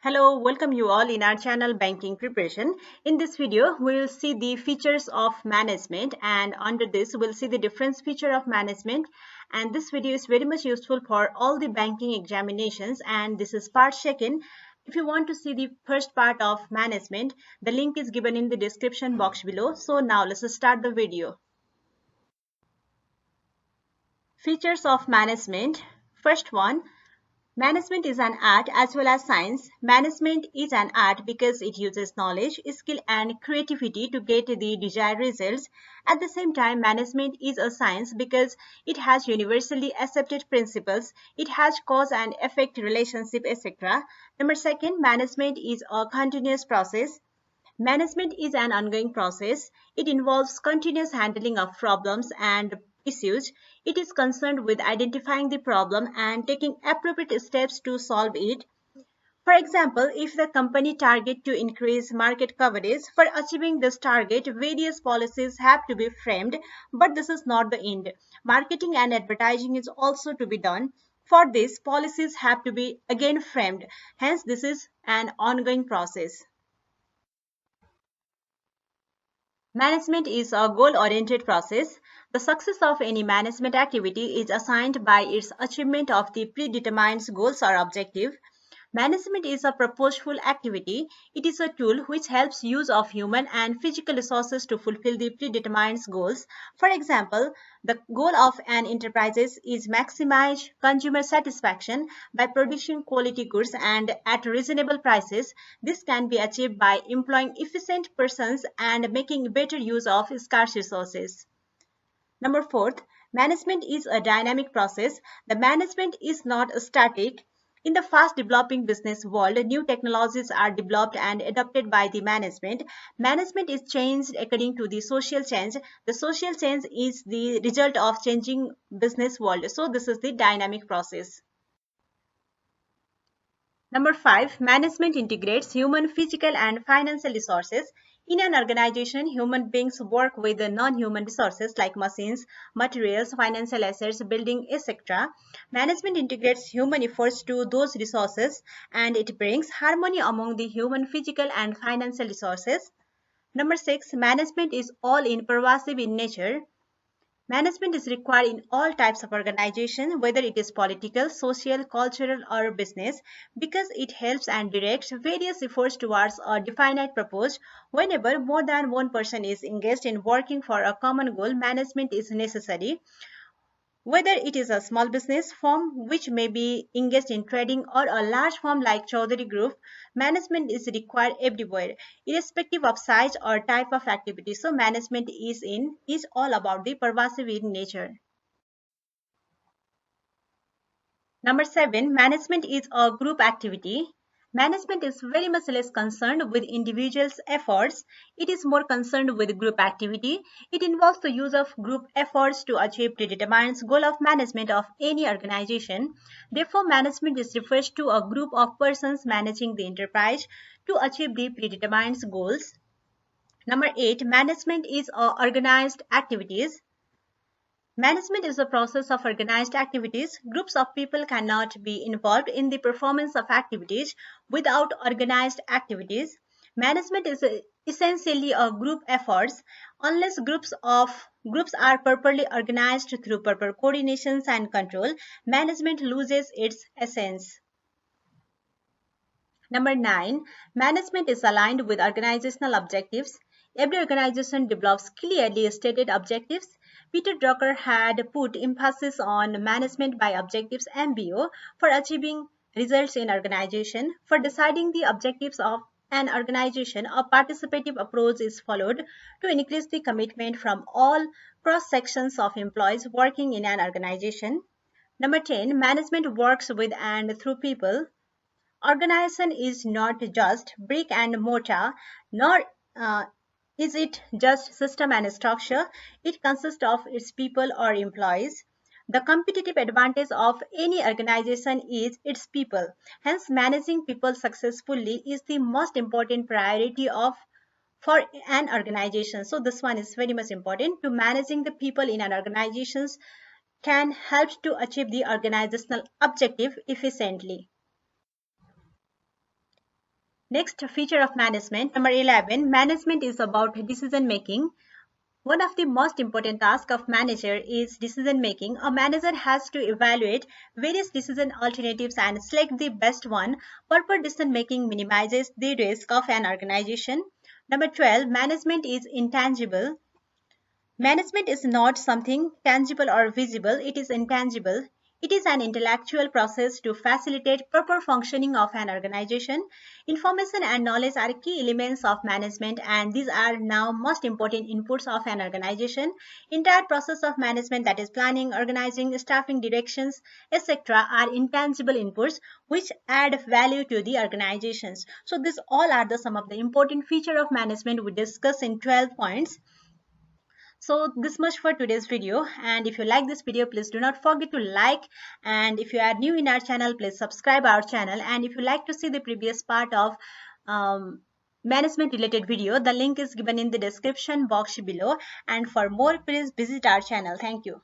Hello, welcome you all in our channel Banking Preparation. In this video, we will see the features of management, and under this we'll see the different feature of management, and this video is very much useful for all the banking examinations, and this is part second. If you want to see the first part of management, the link is given in the description box below. So now let's start the video. Features of management. First one, management is an art as well as science. Management is an art because it uses knowledge, skill, and creativity to get the desired results. At the same time, management is a science because it has universally accepted principles. It has cause and effect relationship, etc. Number second, management is a continuous process. Management is an ongoing process. It involves continuous handling of problems and issues. It is concerned with identifying the problem and taking appropriate steps to solve it. For example, if the company target to increase market coverage, for achieving this target, various policies have to be framed, but this is not the end. Marketing and advertising is also to be done. For this, policies have to be again framed. Hence, this is an ongoing process. Management is a goal-oriented process. The success of any management activity is assigned by its achievement of the predetermined goals or objective. Management is a purposeful activity. It is a tool which helps use of human and physical resources to fulfill the predetermined goals. For example, the goal of an enterprise is maximize consumer satisfaction by producing quality goods and at reasonable prices. This can be achieved by employing efficient persons and making better use of scarce resources. Number fourth, management is a dynamic process. The management is not static. In the fast developing business world, new technologies are developed and adopted by the management. Management is changed according to the social change. The social change is the result of changing business world. So this is the dynamic process. Number five, management integrates human, physical, and financial resources. In an organization, human beings work with the non-human resources like machines, materials, financial assets, building, etc. Management integrates human efforts to those resources and it brings harmony among the human, physical, and financial resources. Number six, management is all in pervasive in nature. Management is required in all types of organization, whether it is political, social, cultural, or business, because it helps and directs various efforts towards a definite purpose. Whenever more than one person is engaged in working for a common goal, management is necessary. Whether it is a small business firm which may be engaged in trading or a large firm like Chaudhary Group, management is required everywhere, irrespective of size or type of activity. So management is all about the pervasive in nature. Number seven, management is a group activity. Management is very much less concerned with individuals' efforts. It is more concerned with group activity. It involves the use of group efforts to achieve predetermined goal of management of any organization. Therefore, management is refers to a group of persons managing the enterprise to achieve the predetermined goals. Number eight, management is organized activities. Management is the process of organized activities. Groups of people cannot be involved in the performance of activities without organized activities. Management is essentially a group efforts. Unless groups are properly organized through proper coordinations and control, management loses its essence. Number nine, management is aligned with organizational objectives. Every organization develops clearly stated objectives. Peter Drucker had put emphasis on management by objectives MBO for achieving results in organization. For deciding the objectives of an organization, a participative approach is followed to increase the commitment from all cross sections of employees working in an organization. Number 10, management works with and through people. Organization is not just brick and mortar, nor is it just system and structure. It consists of its people or employees. The competitive advantage of any organization is its people. Hence, managing people successfully is the most important priority for an organization. So this one is very much important. To managing the people in an organization can help to achieve the organizational objective efficiently. Next feature of management, number 11, management is about decision making. One of the most important tasks of manager is decision making. A manager has to evaluate various decision alternatives and select the best one. Proper decision making minimizes the risk of an organization. Number 12, management is intangible. Management is not something tangible or visible, it is intangible. It is an intellectual process to facilitate proper functioning of an organization. Information and knowledge are key elements of management, and these are now most important inputs of an organization. Entire process of management, that is planning, organizing, staffing, directions, etc., are intangible inputs which add value to the organizations. So these all are the some of the important feature of management we discuss in 12 points. So this much for today's video, and if you like this video, please do not forget to like, and if you are new in our channel, please subscribe our channel, and if you like to see the previous part of management related video, the link is given in the description box below, and for more please visit our channel. Thank you.